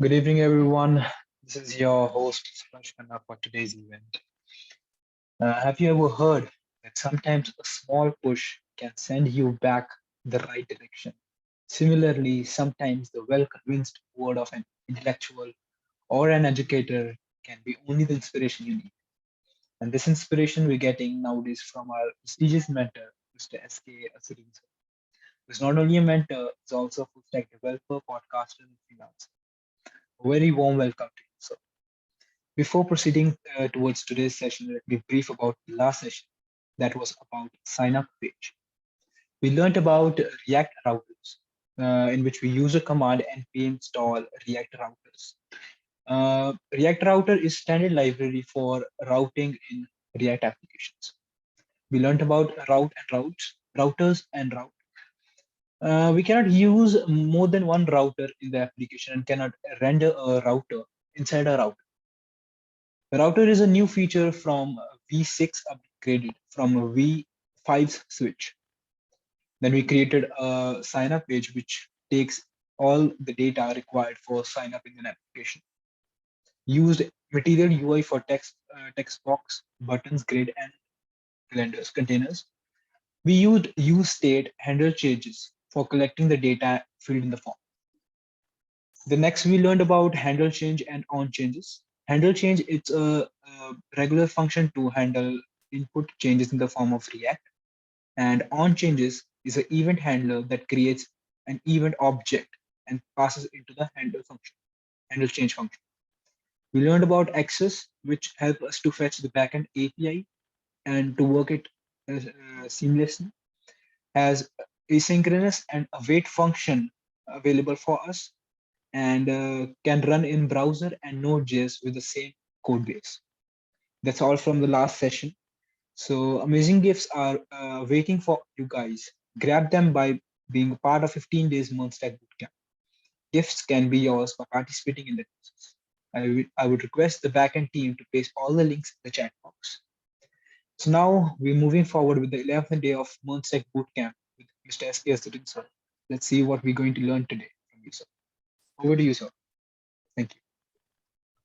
Good evening, everyone. This is your host, Splash Khanna, for today's event. Have you ever heard that sometimes a small push can send you back the right direction? Similarly, sometimes the well convinced word of an intellectual or an educator can be only the inspiration you need. And this inspiration we're getting nowadays from our prestigious mentor, Mr. S.K. Asudin, who's not only a mentor, he's also a full stack developer, podcaster, and freelancer. A very warm welcome to you, sir. Before proceeding towards today's session, let me brief about the last session that was about sign up page. We learned about React routers, in which we use a command npm install React routers. React router is standard library for routing in React applications. We learned about routers and route. We cannot use more than one router in the application and cannot render a router inside a router. The router is a new feature from V6 upgraded from a V5's switch. Then we created a sign up page which takes all the data required for sign up in an application. Used material UI for text box, buttons, grid, and containers. We used use state handle changes for collecting the data filled in the form. The next we learned about handle change and on changes. Handle change, it's a regular function to handle input changes in the form of React. And on changes is an event handler that creates an event object and passes into the handle change function. We learned about access, which help us to fetch the backend API and to work it seamlessly. Has asynchronous and await function available for us and can run in browser and Node.js with the same code base. That's all from the last session. So amazing gifts are waiting for you guys. Grab them by being a part of 15 days month stack bootcamp. Gifts can be yours by participating in the process. I would request the backend team to paste all the links in the chat box. So now we're moving forward with the 11th day of month stack bootcamp with Mr. S.K. Sitting, sir. Let's see what we're going to learn today from you, sir. Over to you, sir. Thank you.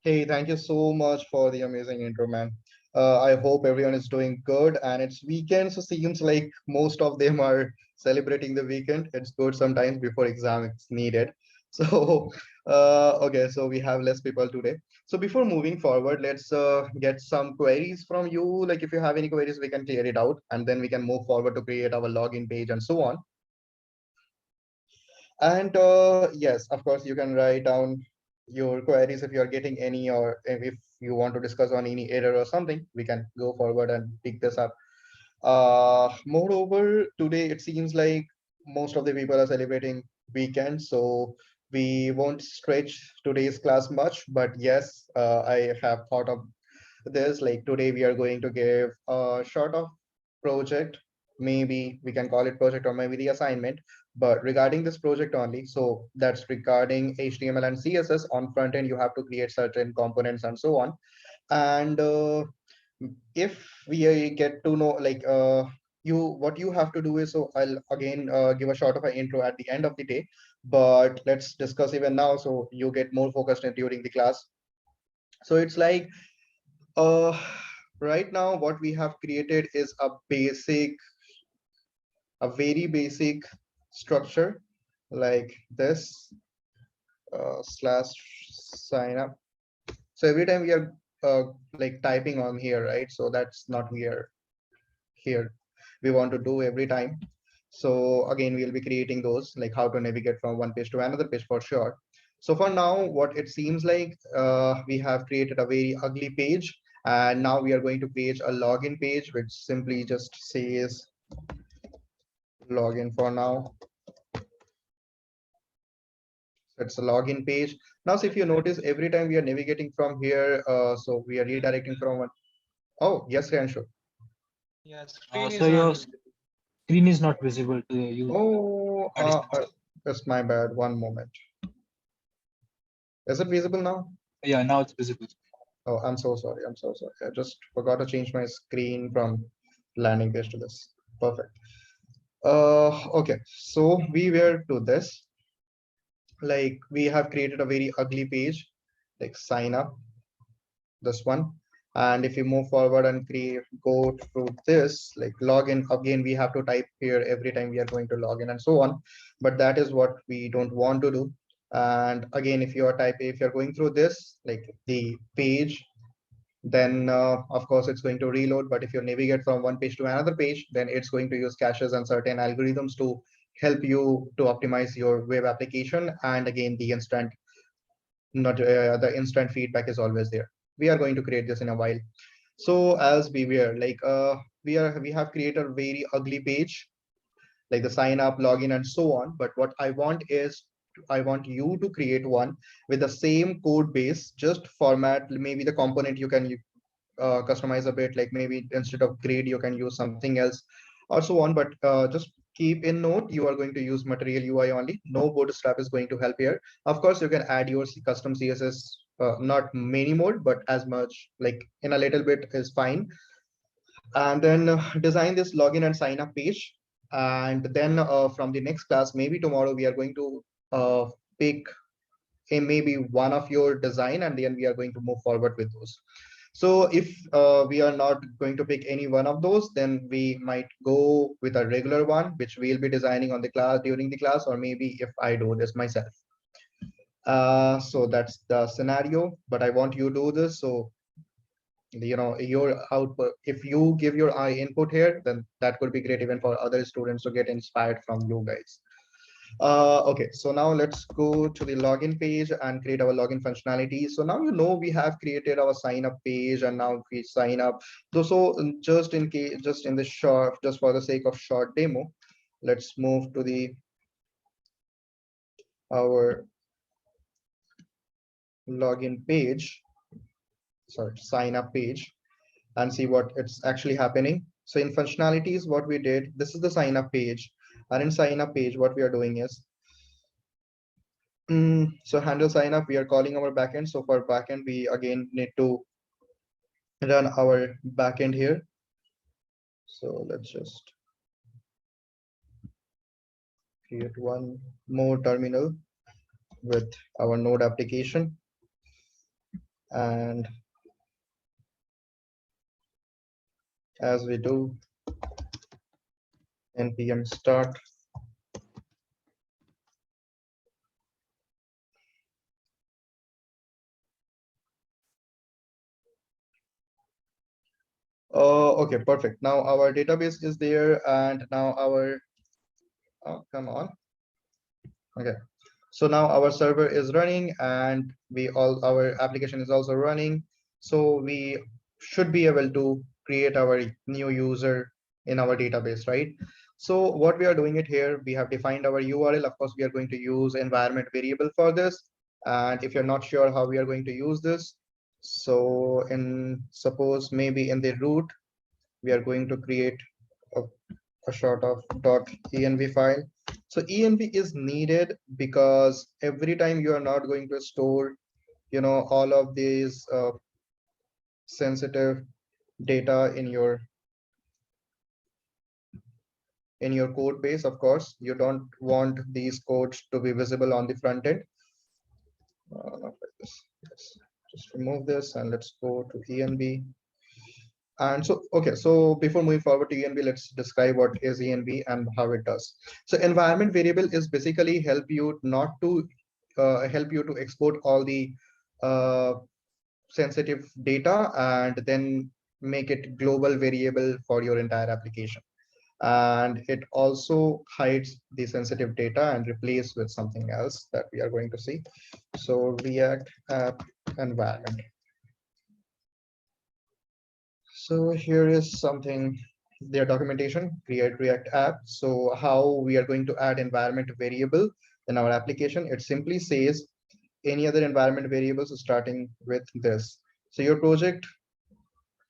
Hey, thank you so much for the amazing intro, man. I hope everyone is doing good and it's weekend, so seems like most of them are celebrating the weekend. It's good sometimes before exam it's needed. So, okay, so we have less people today. So before moving forward, let's get some queries from you. Like if you have any queries, we can clear it out and then we can move forward to create our login page and so on. And yes, of course, you can write down your queries if you're getting any, or if you want to discuss on any error or something, we can go forward and pick this up. Moreover, today it seems like most of the people are celebrating weekend, so we won't stretch today's class much. But yes, I have thought of this. Like today, we are going to give a sort of project. Maybe we can call it project or maybe the assignment. But regarding this project only, so that's regarding HTML and CSS on front end, you have to create certain components and so on. And if we get to know like you what you have to do is, so I'll again give a short of an intro at the end of the day, but let's discuss even now so you get more focused during the class. So it's like uh right now what we have created is a very basic structure like this, slash sign up. So every time we are like typing on here, right? So that's not here we want to do every time. So again, we'll be creating those, like how to navigate from one page to another page for sure. So for now, what it seems like, we have created a very ugly page, and now we are going to create a login page, which simply just says login for now. So it's a login page. Now, so if you notice, every time we are navigating from here, so we are redirecting from one. Oh, yes, Ranshu. Yeah, screen So is not your visible. screen is not visible to you, Oh, participants. that's my bad. One moment. Is it visible now? Yeah, now it's visible. Oh, I'm so sorry. I'm so sorry. I just forgot to change my screen from landing page to this. Perfect. Okay. So we were to this. like we have created a very ugly page, like sign up, this one. And if you move forward and create, go through this, like login, again, we have to type here every time we are going to log in and so on. But that is what we don't want to do. And again, if you are typing, if you're going through this, like the page, then of course it's going to reload. But if you navigate from one page to another page, then it's going to use caches and certain algorithms to help you to optimize your web application. And again, the instant, not the instant feedback is always there. We are going to create this in a while. So as we were like we have created a very ugly page, like the sign up, login, and so on. But what I want is, I want you to create one with the same code base, just format maybe the component you can customize a bit, like maybe instead of grade you can use something else or so on. But just keep in note, you are going to use material UI only. No bootstrap is going to help here. Of course you can add your custom css, not many more, but as much like in a little bit is fine. And then design this login and sign up page. And then from the next class, maybe tomorrow, we are going to pick a maybe one of your design, and then we are going to move forward with those. So if we are not going to pick any one of those, then we might go with a regular one, which we'll be designing on the class during the class, or maybe if I do this myself. So that's the scenario, but I want you to do this. So, your output, if you give your input here, then that could be great even for other students to get inspired from you guys. Okay, so now let's go to the login page and create our login functionality. So now we have created our sign up page, and now we sign up. So just in case, just in the short, just for the sake of short demo, let's move to the our login page, sorry, sign up page, and see what it's actually happening. So in functionalities, what we did, this is the sign up page, and in sign up page, what we are doing is, so handle sign up, we are calling our backend. So for backend, we again need to run our backend here. So let's just create one more terminal with our node application. And as we do, npm start. Okay, perfect. Now our database is there, and now our, oh, come on. Okay, so now our server is running, and our application is also running. So we should be able to create our new user in our database, right? So what we are doing it here, we have defined our URL. Of course, we are going to use environment variable for this. And if you're not sure how we are going to use this, so in suppose maybe in the root, we are going to create a, a sort of .env file. So env is needed because every time you are not going to store, all of these sensitive data in your code base. Of course, you don't want these codes to be visible on the front end. Not like this. Yes. Just remove this and let's go to env. And so, okay, so before moving forward to env, let's describe what is env and how it does. So environment variable is basically help you to export all the uh, sensitive data and then make it global variable for your entire application. And it also hides the sensitive data and replace with something else that we are going to see. So React app environment. So here is something, their documentation, create React app. So how we are going to add environment variable in our application, it simply says any other environment variables starting with this. So your project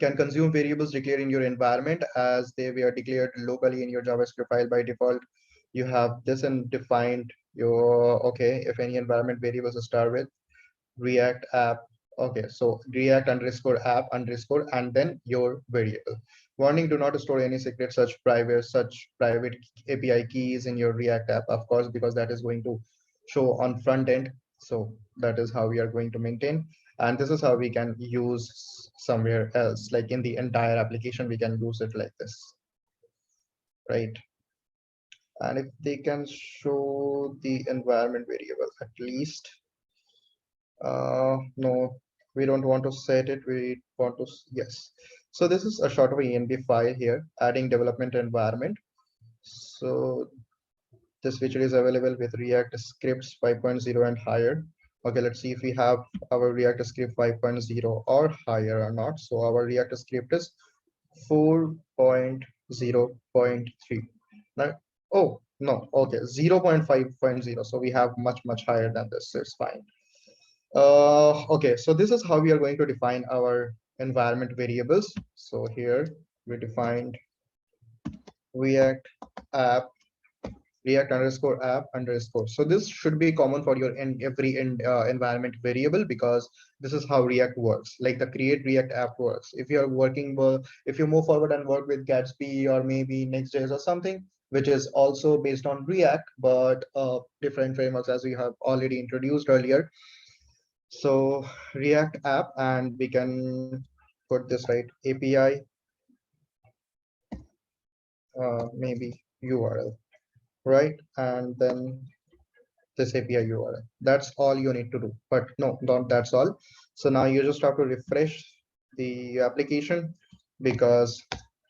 can consume variables declared in your environment as they were declared locally in your JavaScript file by default. You have this and defined your, okay, if any environment variables start with React app. Okay, so React underscore app underscore and then your variable. Warning, do not store any secret such private API keys in your React app, of course, because that is going to show on front end. So that is how we are going to maintain. And this is how we can use somewhere else, like in the entire application, we can use it like this, right? And if they can show the environment variable at least, no, we don't want to set it. We want to, yes. So this is a short of env file here, adding development environment. So this feature is available with React scripts 5.0 and higher. Okay, let's see if we have our React script 5.0 or higher or not. So our React script is 4.0.3. Now, oh, no, okay, 0.5.0. So we have much higher than this, so it's fine. Okay, so this is how we are going to define our environment variables. So here we defined React app, React underscore app underscore. So this should be common for your every environment variable, because this is how React works. Like the create React app works. If you are working, if you move forward and work with Gatsby or maybe Next.js or something, which is also based on React, but different frameworks as we have already introduced earlier. So React app, and we can put this right API, maybe URL, right? And then this API URL. That's all you need to do. But no, not that's all. So now you just have to refresh the application, because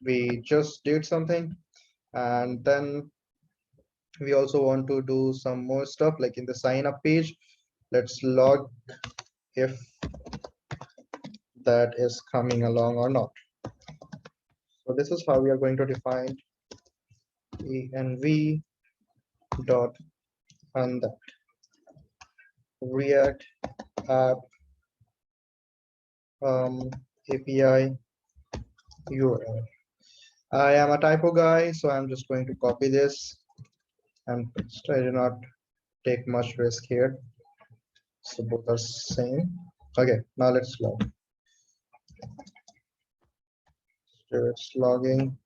we just did something. And then we also want to do some more stuff, like in the sign up page. Let's log if that is coming along or not. So this is how we are going to define env dot and that React app API URL. I am a typo guy, so I'm just going to copy this and paste. I do not take much risk here. So both are same. Okay, now let's log. So it's logging.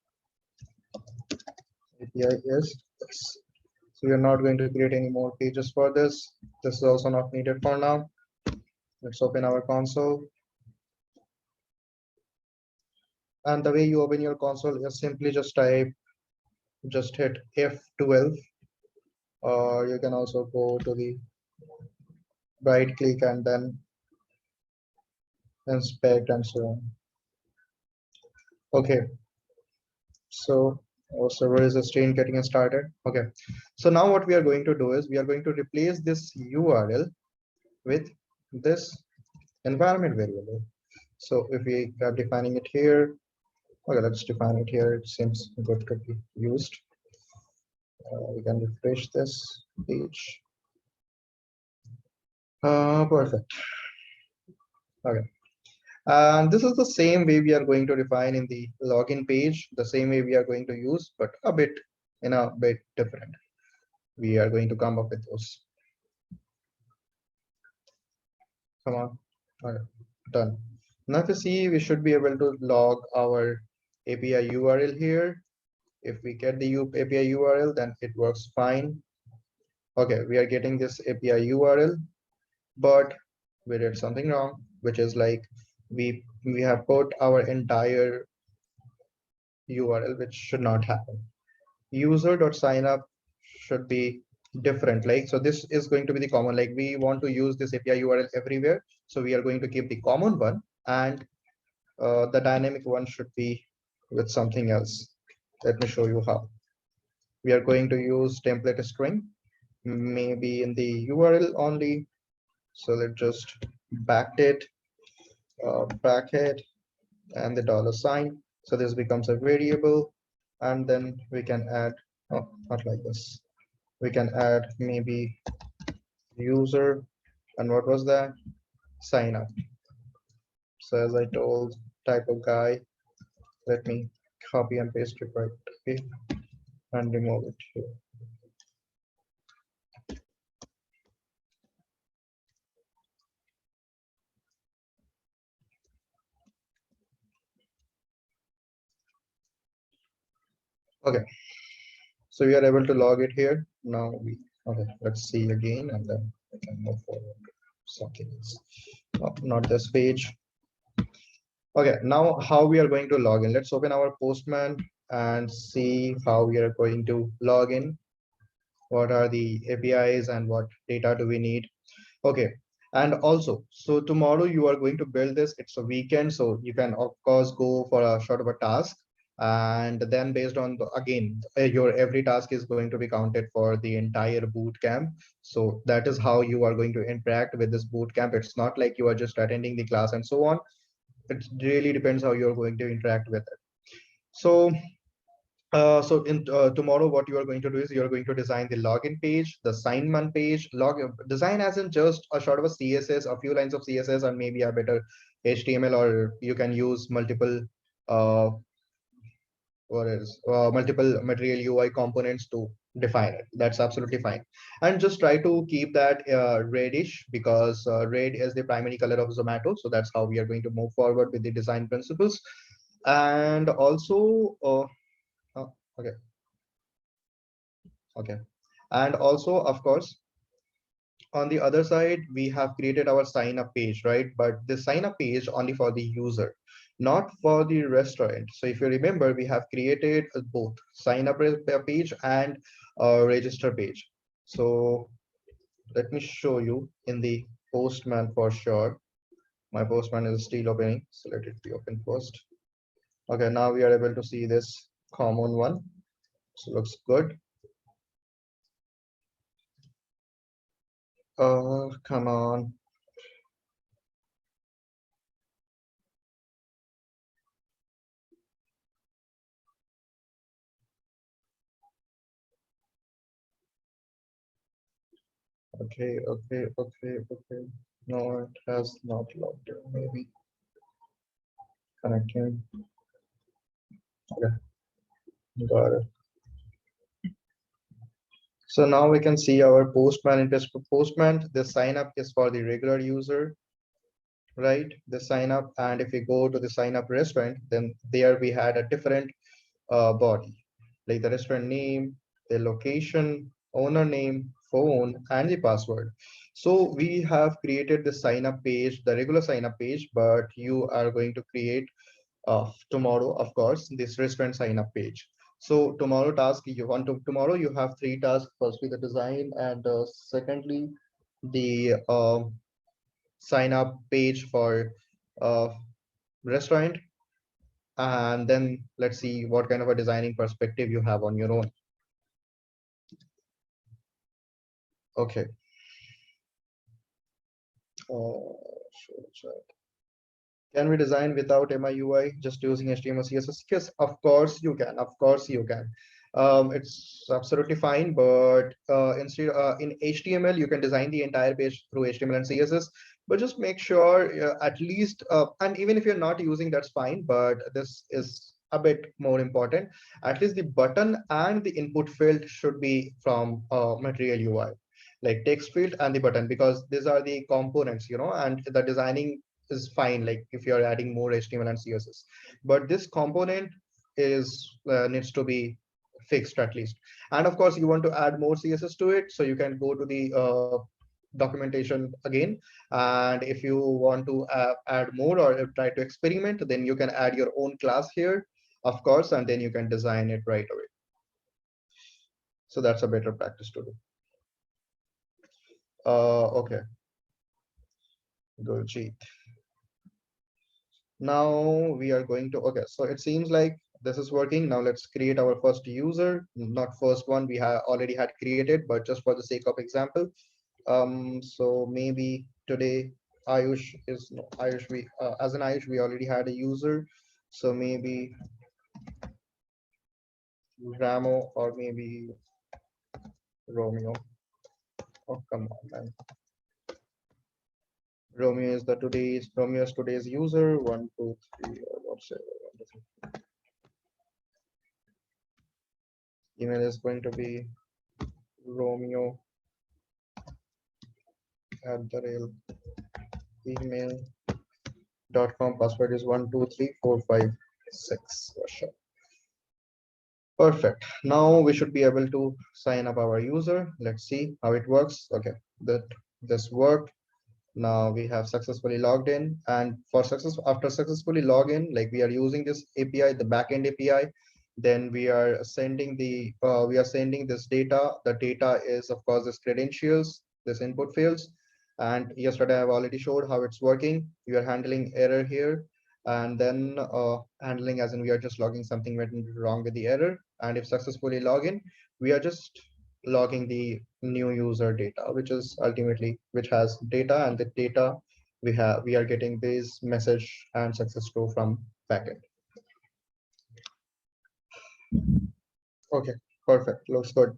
API is this. So we are not going to create any more pages for this. This is also not needed for now. Let's open our console. And the way you open your console is simply just type, just hit F12, or you can also go to the right click and then inspect and so on. Okay, so our server is still getting started. Okay, so now what we are going to do is we are going to replace this URL with this environment variable. So if we are defining it here, okay, let's define it here. It seems good to be used. We can refresh this page. Perfect. Okay. And this is the same way we are going to define in the login page, the same way we are going to use, but a bit different. We are going to come up with those. Come on. Okay. Done. Now if you see, we should be able to log our API URL here. If we get the API URL, then it works fine. Okay, we are getting this API URL, but we did something wrong, which is like we have put our entire URL, which should not happen. User.signup should be different. Like, so this is going to be the common, like we want to use this API URL everywhere. So we are going to keep the common one, and the dynamic one should be with something else. Let me show you how. We are going to use template string, maybe in the URL only. So let's just bracket and the $sign. So this becomes a variable, and then we can add, oh, not like this. We can add maybe user, and what was that? Sign up. So as I told, type of guy, let me copy and paste it right away and remove it here. Okay, so we are able to log it here. Now we Okay, let's see again, and then we can move forward to something else. Oh, not this page. Okay, now how we are going to log in. Let's open our Postman and see how we are going to log in. What are the APIs and what data do we need? Okay, and also, so tomorrow you are going to build this. It's a weekend, so you can of course go for a short of a task, and then based on again your every task is going to be counted for the entire boot camp. So that is how you are going to interact with this boot camp. It's not like you are just attending the class and so on. It really depends how you're going to interact with it. So so in tomorrow, what you are going to do is you are going to design the login page, the sign-on page, design as in just a sort of a CSS, a few lines of CSS, and maybe a better HTML, or you can use multiple uh, multiple material UI components to define it. That's absolutely fine. And just try to keep that reddish, because red is the primary color of Zomato. So that's how we are going to move forward with the design principles. And also, okay. Okay. And also, of course, on the other side, we have created our sign up page, right? But the sign up page only for the user, not for the restaurant. So if you remember, we have created both sign up page and register page. So let me show you in the Postman for sure. My Postman is still opening, so let it be open first. Okay, now we are able to see this common one. So looks good. Come on. Okay, okay, okay, okay. No, it has not logged in. Maybe connecting. Okay, got it. So now we can see our Postman interest for Postman. The sign up is for the regular user, right? The sign up, and if we go to the sign up restaurant, then there we had a different body, like the restaurant name, the location, owner name, phone, and the password. So we have created the sign up page, the regular sign up page, but you are going to create tomorrow, of course, this restaurant sign up page. So tomorrow task you want to tomorrow you have three tasks. Firstly, the design, and secondly, the sign up page for uh, restaurant, and then let's see what kind of a designing perspective you have on your own. Okay. Sure. Can we design without MIUI just using HTML, CSS? Yes, of course you can. Of course you can. It's absolutely fine, but instead in HTML, you can design the entire page through HTML and CSS, but just make sure at least, and even if you're not using, that's fine, but this is a bit more important. At least the button and the input field should be from Material UI, like text field and the button, because these are the components, and the designing is fine, like if you're adding more HTML and CSS, but this component is needs to be fixed at least. And of course, you want to add more CSS to it, so you can go to the documentation again, and if you want to add more or try to experiment, then you can add your own class here, of course, and then you can design it right away. So that's a better practice to do. Okay, good. Now we are going to, okay, so it seems like this is working. Now let's create our first user, not first one we have already had created, but just for the sake of example. So maybe today Ayush is no, Ayush, we as an Ayush we already had a user, so maybe Ramo, or maybe Romeo. Oh, come on, man. Romeo is today's user. 123, or whatever. Email is going to be Romeo @email.com. Password is 123456. Sure. Perfect. Now we should be able to sign up our user. Let's see how it works. Okay, that this worked. Now we have successfully logged in, and for success after successfully login, like we are using this API, the backend API, then we are sending this data. The data is of course this credentials, this input fields, and yesterday I've already showed how it's working. We are handling error here, and then handling as in we are just logging something went wrong with the error, and if successfully login, we are just logging the new user data, which is ultimately which has data, and the data we are getting this message and success flow from backend. Okay, perfect, looks good.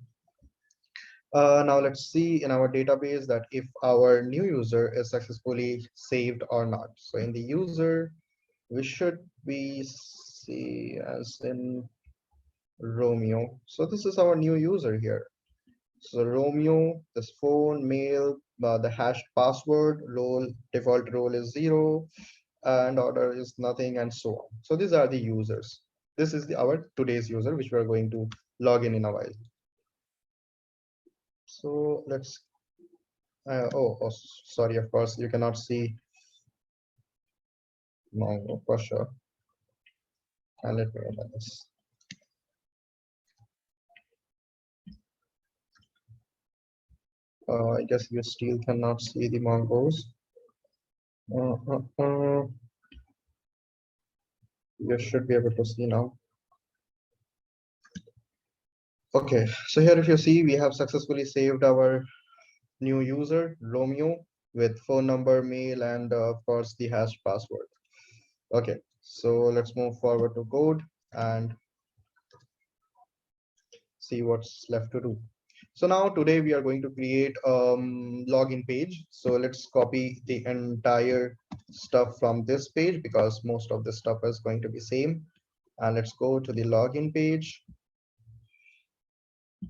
Now let's see in our database that if our new user is successfully saved or not. So in the user, we should be see as in Romeo. So this is our new user here. So Romeo, this phone, mail, the hashed password, role, default role is 0, and order is nothing, and so on. So these are the users. This is our today's user, which we are going to log in a while. So let's, sorry, of course, you cannot see Mongo for sure. And let me run this. I guess you still cannot see the Mongos. You should be able to see now. Okay, so here if you see, we have successfully saved our new user, Romeo, with phone number, mail, and of course the hashed password. Okay, so let's move forward to code and see what's left to do. So now today we are going to create login page. So let's copy the entire stuff from this page because most of the stuff is going to be same. And let's go to the login page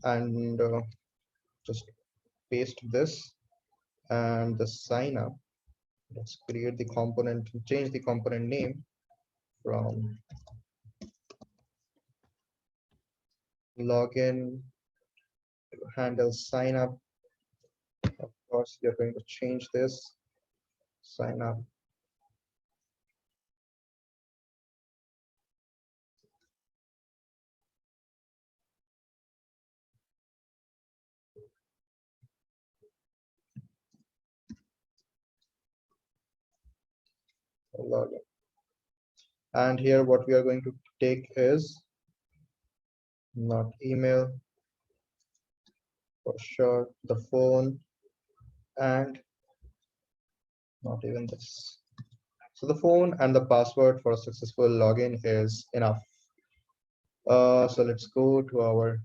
and just paste this and the sign up. Let's create the component, change the component name from login handle sign up. Of course, you're going to change this sign up. Login. And here what we are going to take is not email, for sure, the phone, and not even this. So the phone and the password for a successful login is enough. So let's go to our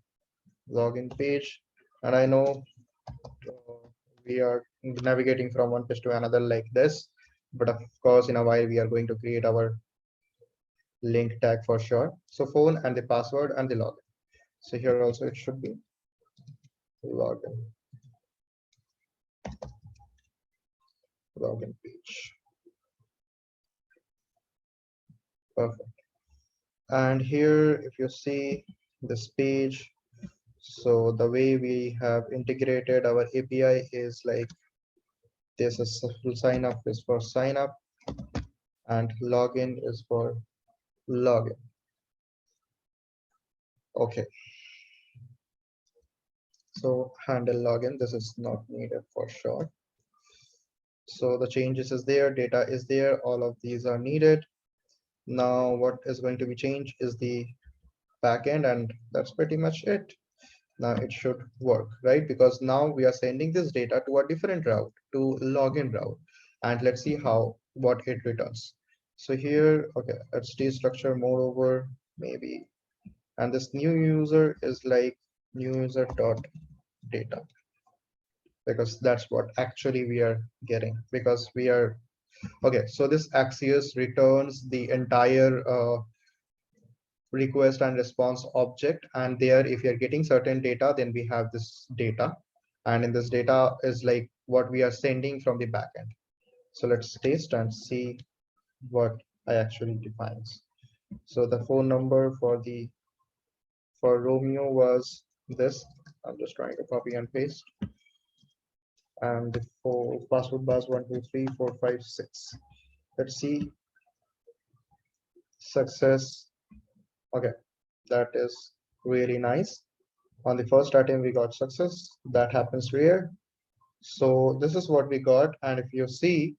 login page. And I know we are navigating from one page to another like this, but of course, in a while, we are going to create our link tag for sure. So phone and the password and the login. So here also it should be login. Login page. Perfect. And here, if you see this page, so the way we have integrated our API is like this is sign up is for sign up and login is for login. Okay. So handle login, this is not needed for sure. So the changes is there, data is there, all of these are needed. Now what is going to be changed is the backend, and that's pretty much it. Now it should work, right? Because now we are sending this data to a different route, to login route, and let's see how what it returns. So here, okay, let's destructure moreover maybe, and this new user is like new user dot data, because that's what actually we are getting, because we are okay. So this Axios returns the entire request and response object, and there if you're getting certain data, then we have this data, and in this data is like what we are sending from the backend. So let's taste and see what I actually defines. So the phone number for the for Romeo was this. I'm just trying to copy and paste. And for password bars 1 2 3 4 5 6. Let's see success. Okay, that is really nice. On the first attempt, we got success. That happens rare. So this is what we got. And if you see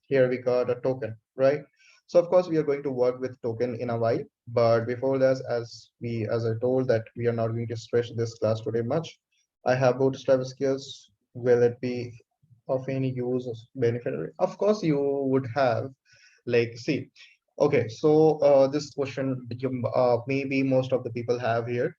here, we got a token, right? So of course, we are going to work with token in a while. But before that, as I told that we are not going to stretch this class today much. I have bootstrap skills. Will it be of any use or benefit? Of course, you would have like see. Okay, so this question maybe most of the people have here.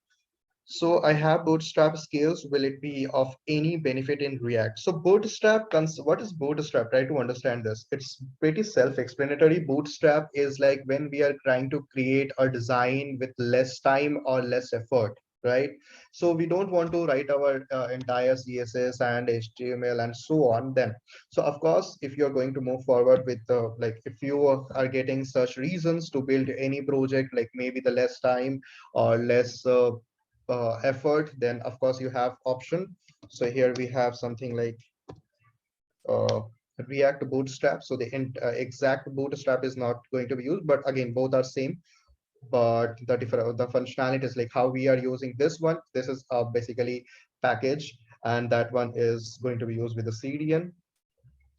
So I have bootstrap skills. Will it be of any benefit in React? So what is bootstrap? Try to understand this. It's pretty self-explanatory. Bootstrap is like when we are trying to create a design with less time or less effort, right? So we don't want to write our entire CSS and HTML and so on. Then, so of course, if you're going to move forward with like if you are getting such reasons to build any project, like maybe the less time or less effort, then of course you have option. So here we have something like uh, React Bootstrap. So the exact Bootstrap is not going to be used, but again, both are same. But the different the functionality is like how we are using this one. This is basically package, and that one is going to be used with the CDN.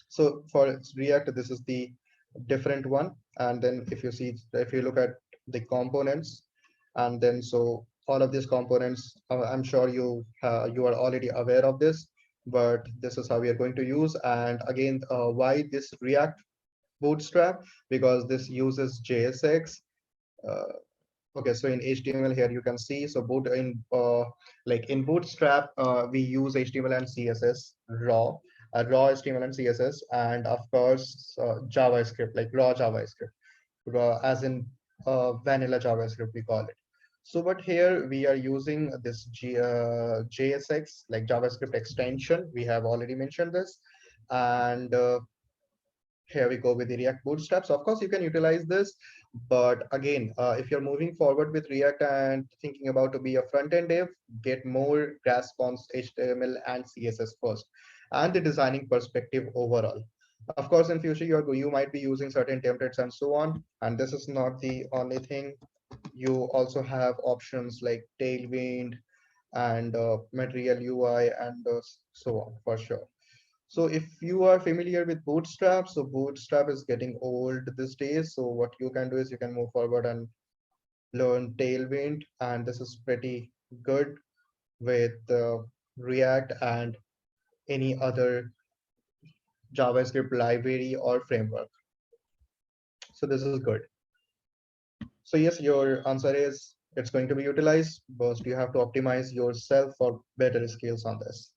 So for React, this is the different one. And then if you look at the components, and then so all of these components, I'm sure you are already aware of this, but this is how we are going to use. And again, why this React Bootstrap? Because this uses JSX. Uh, Okay, so in HTML here you can see, so boot in like in Bootstrap, we use HTML and CSS raw HTML and CSS, and of course JavaScript, like raw JavaScript, as in vanilla JavaScript we call it. So, but here we are using this JSX, like JavaScript extension. We have already mentioned this, and here we go with the React Bootstrap. So of course you can utilize this, but again, if you're moving forward with React and thinking about to be a front-end dev, get more grasp on HTML and CSS first, and the designing perspective overall. Of course, in future you might be using certain templates and so on, and this is not the only thing. You also have options like Tailwind and Material UI and so on for sure. So if you are familiar with Bootstrap, so Bootstrap is getting old these days. So what you can do is you can move forward and learn Tailwind, and this is pretty good with React and any other JavaScript library or framework. So this is good. So yes, your answer is it's going to be utilized, but you have to optimize yourself for better skills on this.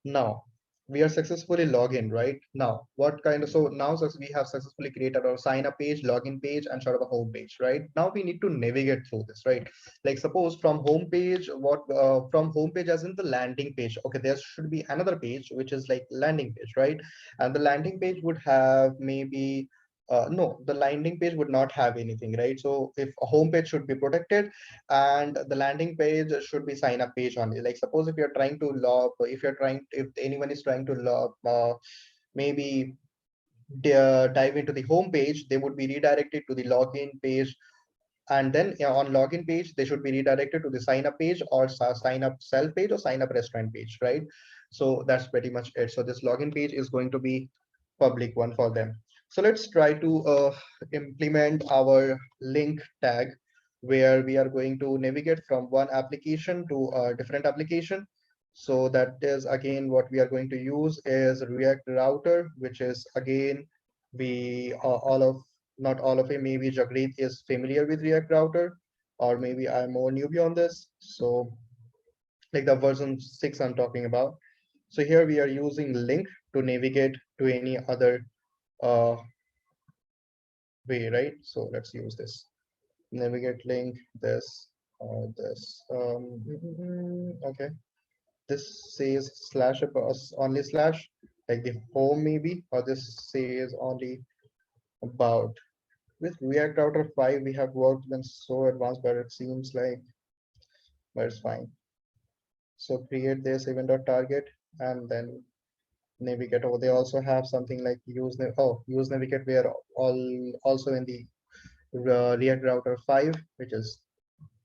Now we are successfully logged in right now. What kind of so now we have successfully created our sign up page, login page, and sort of a home page. Right now we need to navigate through this. Right, like suppose from home page, what from home page as in the landing page. Okay, there should be another page which is like landing page, right? And the landing page would have maybe no, the landing page would not have anything, right? So if a home page should be protected, and the landing page should be sign up page only. Like suppose if you're trying to if anyone is trying to log maybe dive into the home page, they would be redirected to the login page, and then on login page they should be redirected to the sign up page or sign up self page or sign up restaurant page, right? So that's pretty much it. So this login page is going to be public one for them. So let's try to implement our link tag, where we are going to navigate from one application to a different application. So that is again what we are going to use is React router, which is again we all of not all of it, maybe Jagreet is familiar with React router, or maybe I'm more newbie on this. So like the version 6 I'm talking about. So here we are using link to navigate to any other uh, way, right? So let's use this navigate link, this. Okay, this says slash only slash, like the home maybe, or this says only about. With React Router 5, we have worked them so advanced, but it seems like but it's fine. So create this event.target and then navigate. Oh, they also have something like use navigate. We are all also in the React Router 5, which is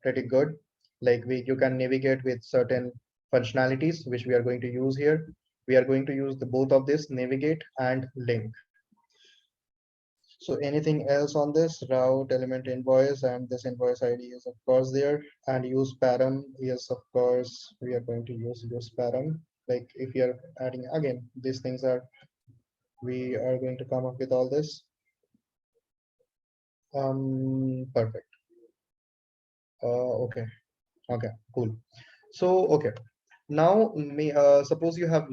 pretty good. Like you can navigate with certain functionalities, which we are going to use here. We are going to use the both of this, navigate and link. So anything else on this route element invoice, and this invoice ID is of course there, and use param. Yes, of course, we are going to use param. Like if you are adding again, these things are, we are going to come up with all this. Perfect. Okay. Okay, cool. So, okay. Now, suppose you have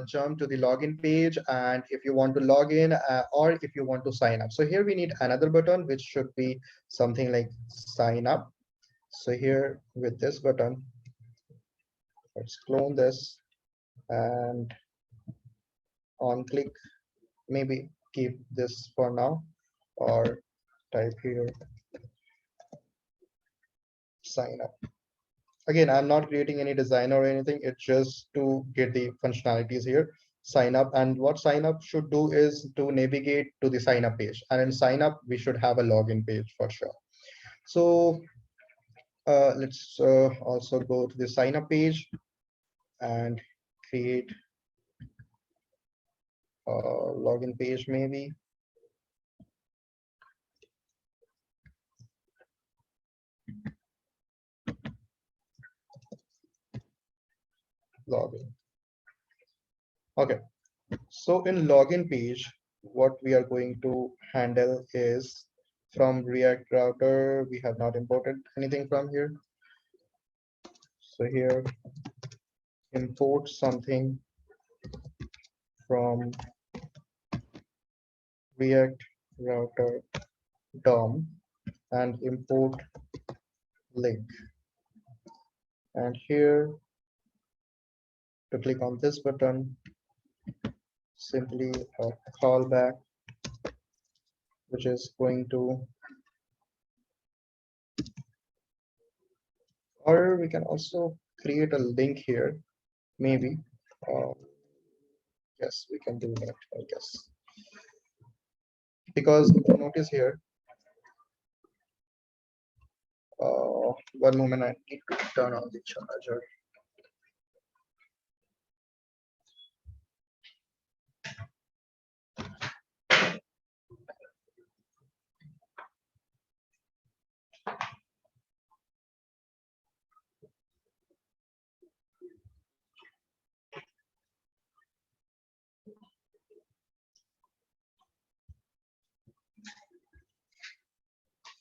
jumped to the login page, and if you want to log in or if you want to sign up. So here we need another button, which should be something like sign up. So here with this button, let's clone this and on click, maybe keep this for now, or type here sign up. Again, I'm not creating any design or anything. It's just to get the functionalities here. Sign up, and what sign up should do is to navigate to the sign up page. And in sign up, we should have a login page for sure. So let's also go to the sign up page and create a login page, maybe. Login. Okay. So in login page, what we are going to handle is from React router. We have not imported anything from here. So here, import something from React router DOM and import link. And here, to click on this button, simply a callback, which is going to, or we can also create a link here, maybe. Yes, we can do that, I guess. Because if you notice here, one moment, I need to turn on the charger.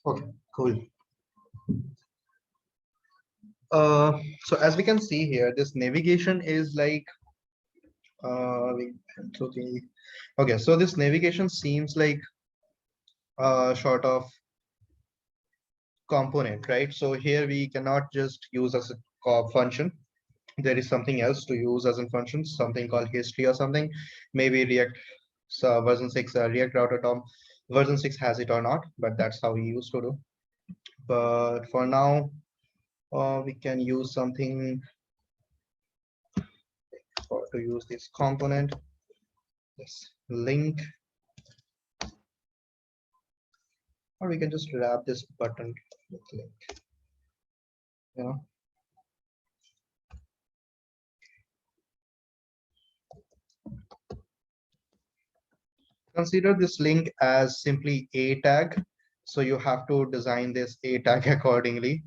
Okay, cool. So as we can see here, this navigation is like okay, so this navigation seems like sort of component, right? So here we cannot just use as a function. There is something else to use as a function, something called history or something. Maybe React version 6 React router DOM version 6 has it or not, but that's how we used to do. But for now, we can use something to use this component, this link, or we can just wrap this button with link. You know, consider this link as simply a tag. So you have to design this a tag accordingly.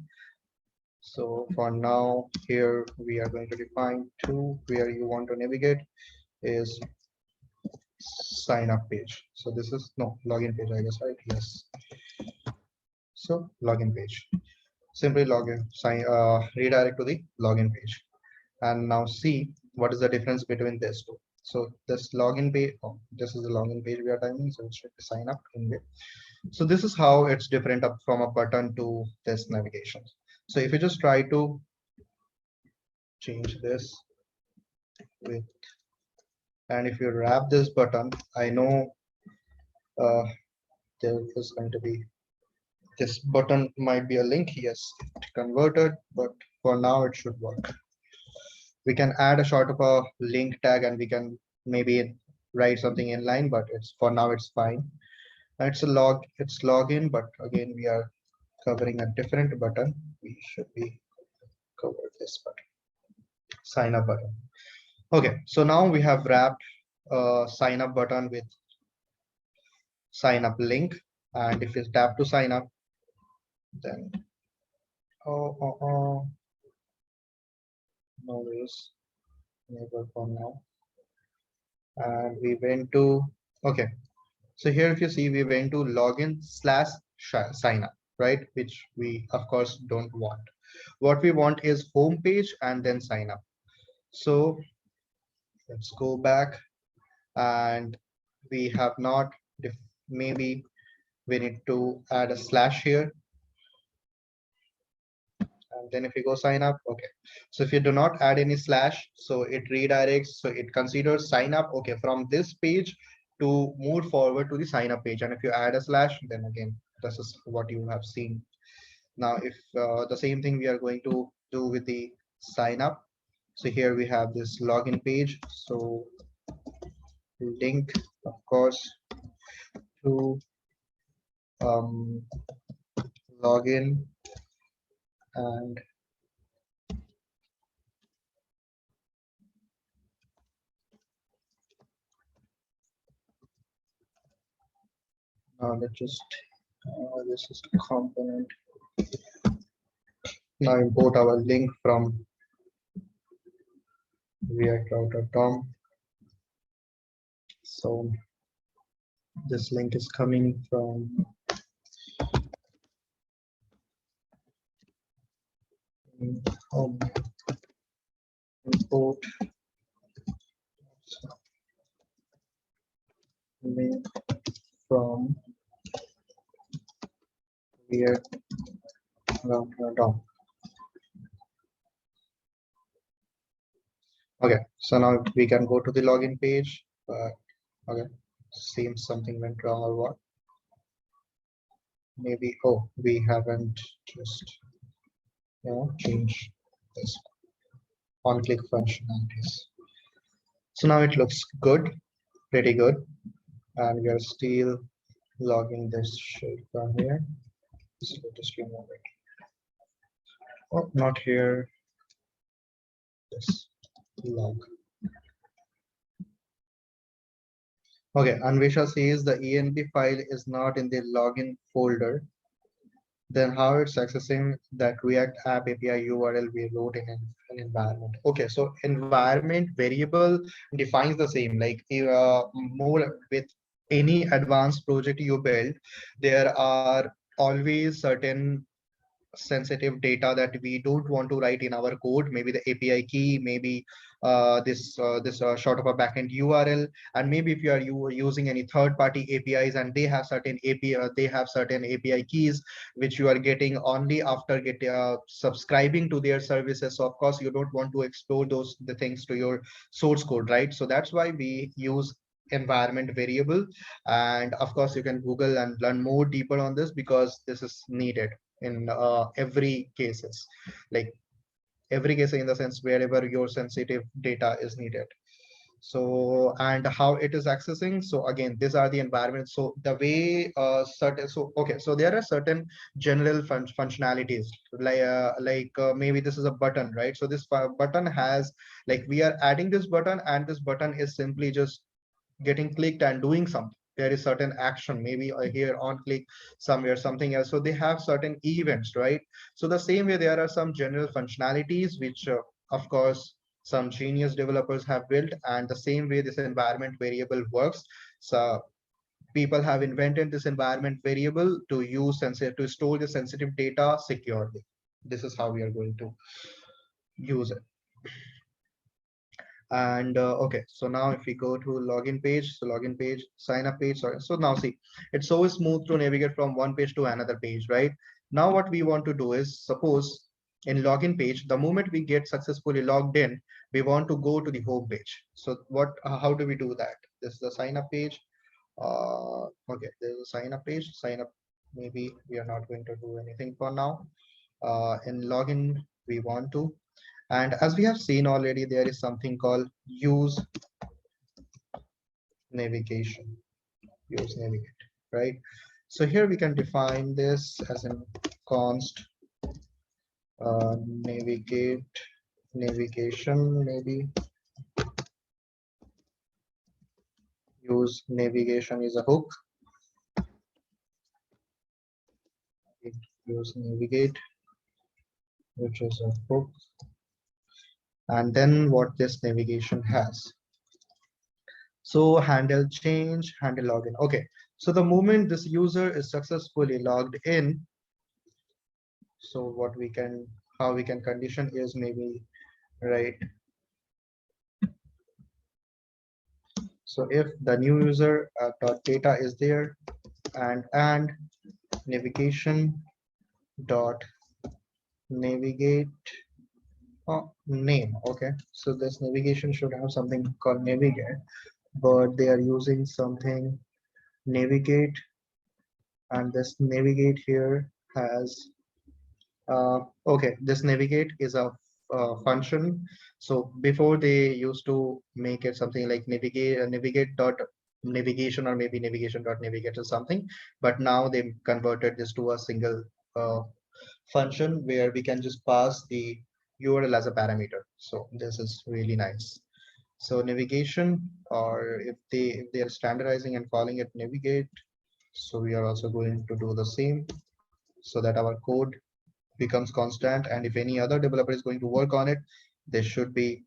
So for now, here we are going to define to where you want to navigate is sign up page. So this is no login page, I guess, right? Yes. So login page. Simply login, redirect to the login page. And now see what is the difference between these two. So this login page, oh, this is the login page we are typing, so it should sign up in there. So this is how it's different up from a button to this navigation. So if you just try to change this with, and if you wrap this button, I know there is going to be This button might be a link. Yes, it converted, but for now it should work. We can add a sort of a link tag and we can maybe write something in line, but it's for now it's fine. It's a it's login, but again we are covering a different button. We should be cover this button, sign up button. Okay, so now we have wrapped a sign up button with sign up link, and if you tap to sign up, then oh no worries, never for now. And we went to okay. So here, if you see, we went to login slash sign up, right? Which we of course don't want. What we want is home page and then sign up. So let's go back, and we have not, maybe we need to add a slash here. And then if you go sign up, okay. So if you do not add any slash, so it redirects, so it considers sign up, okay, from this page to move forward to the sign up page. And if you add a slash, then again, this is what you have seen. Now, if the same thing we are going to do with the sign up. So here we have this login page. So link, of course, to login, and now let's just this is a component. Now import our link from react.com. So this link is coming from import link from react.com. Okay, so now we can go to the login page, but okay, seems something went wrong or what? Maybe, oh, we haven't just change this on-click functionalities. So now it looks good, pretty good, and we are still logging this shit from here. So just remove it. Oh, not here. This log. Okay, Anvesha says the env file is not in the login folder. Then how it's accessing that React app API URL we wrote in an environment. Okay, so environment variable defines the same, like more with any advanced project you build, there are always certain sensitive data that we don't want to write in our code, maybe the API key, maybe this sort of a backend URL, and maybe if you are using any third-party APIs and they have certain API keys which you are getting only after subscribing to their services. So of course you don't want to explore the things to your source code, right? So that's why we use environment variable, and of course you can Google and learn more deeper on this because this is needed in every cases, like every case in the sense wherever your sensitive data is needed. So, and how it is accessing, so again these are the environments. So the way certain, so okay, so there are certain general functionalities, like maybe this is a button, right? So this button has, like, we are adding this button and this button is simply just getting clicked and doing something. There is certain action, maybe here on click, somewhere something else. So they have certain events, right? So the same way there are some general functionalities which of course some genius developers have built, and the same way this environment variable works. So people have invented this environment variable to use sensitive, to store the sensitive data securely. This is how we are going to use it. And okay, so now if we go to login page, so login page, sign up page, sorry. So now see, it's so smooth to navigate from one page to another page, right? Now what we want to do is, suppose in login page, the moment we get successfully logged in, we want to go to the home page. So what, how do we do that? This is the sign up page. Okay, there's a sign up page, sign up maybe we are not going to do anything for now. In login, we want to. And as we have seen already, there is something called use navigation, use navigate, right? So here we can define this as in const navigate navigation, maybe use navigation is a hook. Use navigate, which is a hook, and then what this navigation has. So handle change, handle login. Okay, so the moment this user is successfully logged in, so what we can, how we can condition is maybe, right? So if the new user dot data is there, and navigation dot navigate name. Okay, so this navigation should have something called navigate, but they are using something navigate, and this navigate here has okay, this navigate is a function. So before they used to make it something like navigate dot navigation, or maybe navigation dot navigate or something, but now they converted this to a single uh, function where we can just pass the URL as a parameter. So this is really nice. So navigation, or if they are standardizing and calling it navigate, so we are also going to do the same so that our code becomes constant, and if any other developer is going to work on it, they should be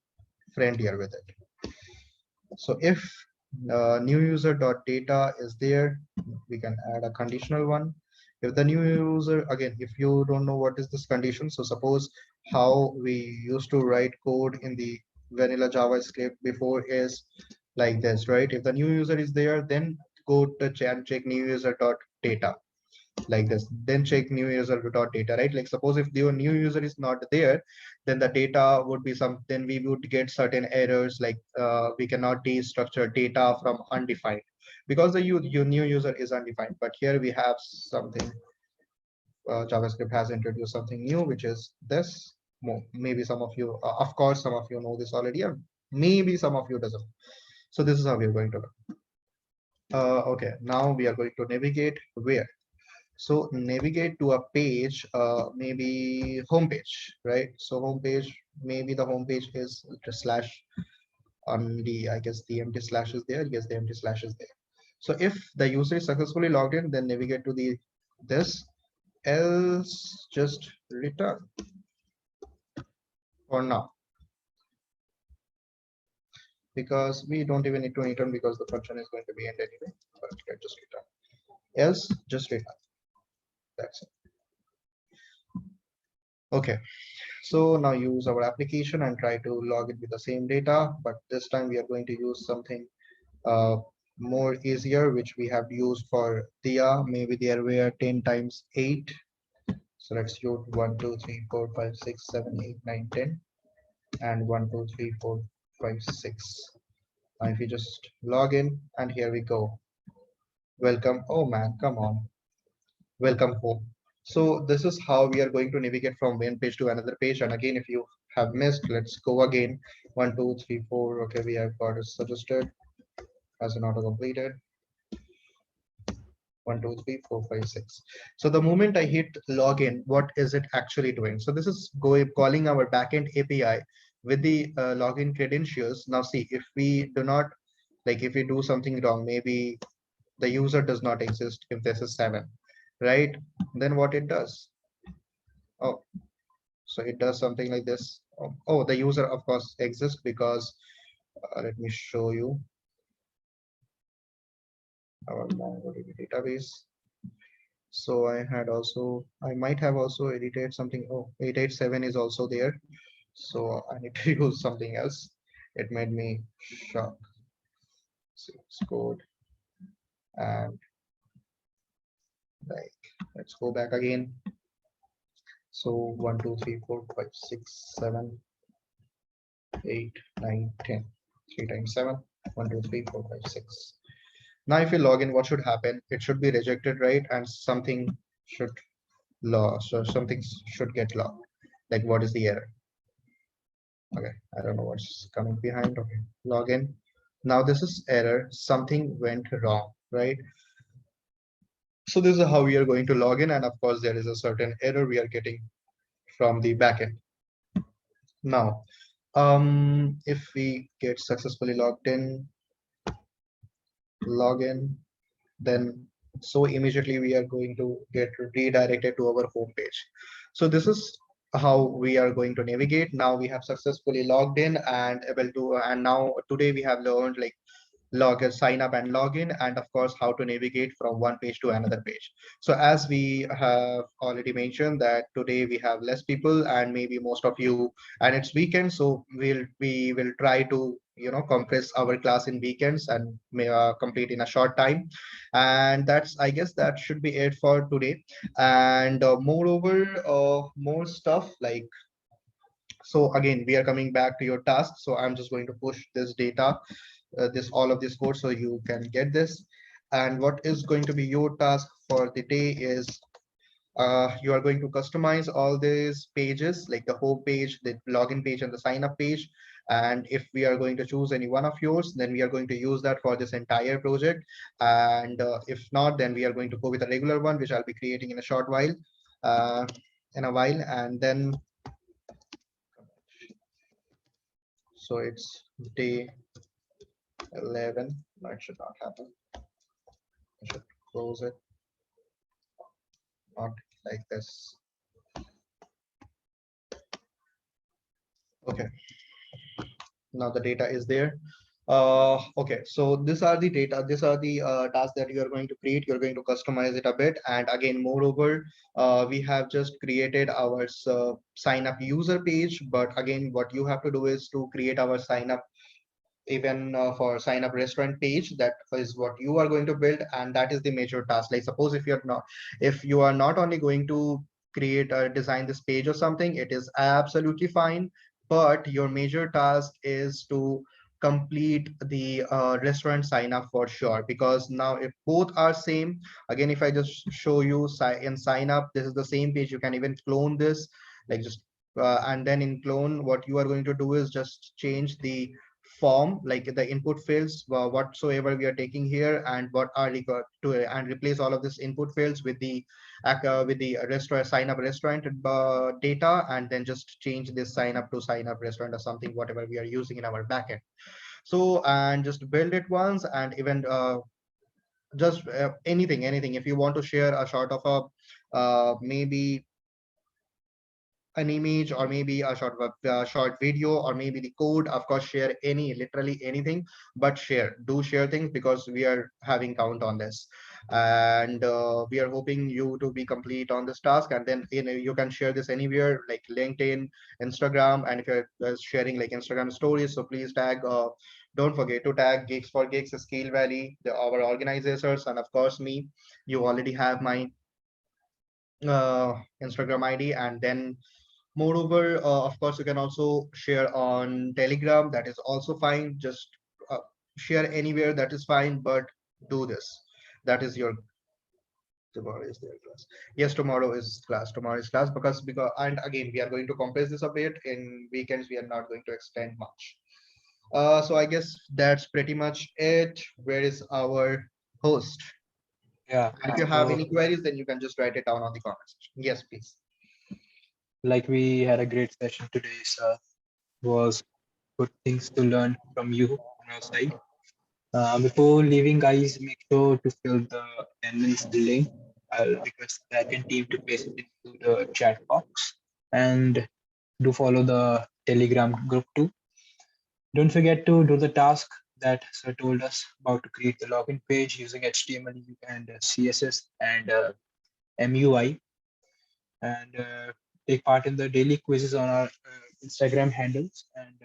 friendlier with it. So if new user dot data is there, we can add a conditional one. If the new user, again, if you don't know what is this condition, so suppose how we used to write code in the vanilla JavaScript before is like this, right? If the new user is there, then go to check new user dot data like this, then check new user dot data, right? Like suppose if the new user is not there, then the data would be some, then we would get certain errors like we cannot destructure data from undefined because the your new user is undefined. But here we have something, JavaScript has introduced something new, which is this. Maybe some of you, of course, some of you know this already, or maybe some of you doesn't. So this is how we're going to do. Okay, now we are going to navigate where. So navigate to a page, maybe home page, right? So home page, maybe the home page is the slash on the, I guess the empty slash is there. Yes, the empty slash is there. So if the user is successfully logged in, then navigate to the this, else just return for now, because we don't even need to return because the function is going to be end anyway. But let's just return. Else just return. That's it. Okay. So now use our application and try to log it with the same data, but this time we are going to use something more easier, which we have used for Dia. Maybe there were 10 times 8. So let's use 1, 2, 3, 4, 5, 6, 7, 8, 9, 10, and 1, 2, 3, 4, 5, 6. Now if you just log in, and here we go. Welcome. Oh man, come on. Welcome home. So this is how we are going to navigate from one page to another page. And again, if you have missed, let's go again. 1, 2, 3, 4. Okay, we have got it suggested as an auto completed. 1, 2, 3, 4, 5, 6. So the moment I hit login, what is it actually doing? So this is calling our backend API with the login credentials. Now see, if we do not, like if we do something wrong, maybe the user does not exist, if this is 7, right? Then what it does? Oh, so it does something like this. Oh, the user of course exists because let me show you our MongoDB database. So I might have also edited something. Oh, 887 is also there. So I need to use something else. It made me shocked. So it's code, and like let's go back again. So 1, 2, 3, 4, 5, 6, 7, 8, 9, 10. 3 times 7. 1, 2, 3, 4, 5, 6. Now, if you log in, what should happen? It should be rejected, right? And something should so something should get logged. Like what is the error? Okay, I don't know what's coming behind. Okay, login. Now this is error. Something went wrong, right? So this is how we are going to log in, and of course there is a certain error we are getting from the backend. Now, if we get successfully logged in, login, then so immediately we are going to get redirected to our home page. So this is how we are going to navigate. Now we have successfully logged in and able to, and now today we have learned like sign up and login, and of course how to navigate from one page to another page. So as we have already mentioned that today we have less people and maybe most of you, and it's weekend, so we will try to compress our class in weekends and complete in a short time. And that's, I guess, that should be it for today. And moreover, more stuff like, so again we are coming back to your task. So I'm just going to push this data, this all of this code, so you can get this. And what is going to be your task for the day is, you are going to customize all these pages, like the home page, the login page, and the sign up page. And if we are going to choose any one of yours, then we are going to use that for this entire project. And if not, then we are going to go with a regular one, which I'll be creating in a short while, uh, in a while. And then, so it's day 11. No, it should not happen. I should close it, not like this. Okay, now the data is there. Okay, so these are the data, these are the tasks that you are going to create. You're going to customize it a bit. And again, moreover, we have just created our sign up user page. But again, what you have to do is to create our sign up, even for sign up restaurant page. That is what you are going to build, and that is the major task. Like suppose if you are not only going to create or design this page or something, it is absolutely fine. But your major task is to complete the restaurant sign up for sure, because now if both are same, again, if I just show you in sign up, this is the same page. You can even clone this, like just and then in clone, what you are going to do is just change the form, like the input fields whatsoever we are taking here, and what are required to, and replace all of this input fields with the restaurant sign up restaurant data, and then just change this sign up restaurant or something, whatever we are using in our backend. So, and just build it once. And even just anything, if you want to share a sort of a maybe an image, or maybe a short video, or maybe the code, of course, share literally anything. But share things, because we are having count on this. And we are hoping you to be complete on this task. And then you can share this anywhere, like LinkedIn, Instagram. And if you're sharing like Instagram stories, so please tag, don't forget to tag Geeks for Geeks Skill Valley, our organizers, and of course me. You already have my Instagram ID. And then moreover, of course, you can also share on Telegram. That is also fine. Just share anywhere, that is fine. But do this. That is your, tomorrow is their class. Yes, tomorrow is class. Tomorrow is class, because and again we are going to compress this a bit. In weekends we are not going to extend much. So I guess that's pretty much it. Where is our host? Yeah. And if you have So any queries, then you can just write it down on the comment section. Yes, please. like we had a great session today, so was good things to learn from you on our side. Before leaving, guys, make sure to fill the attendance link. I'll request the backend team to paste it into the chat box, and do follow the Telegram group too. Don't forget to do the task that Sir told us about, to create the login page using HTML and CSS and MUI, and take part in the daily quizzes on our Instagram handles. And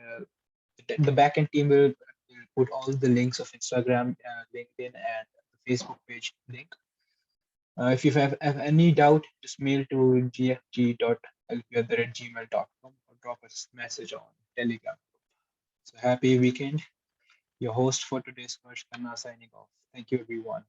the backend team will put all the links of Instagram, LinkedIn, and the Facebook page link. If you have any doubt, just mail to gfg.lp@gmail.com or drop us a message on Telegram. So happy weekend. Your host for today's Harsh Khanna signing off. Thank you, everyone.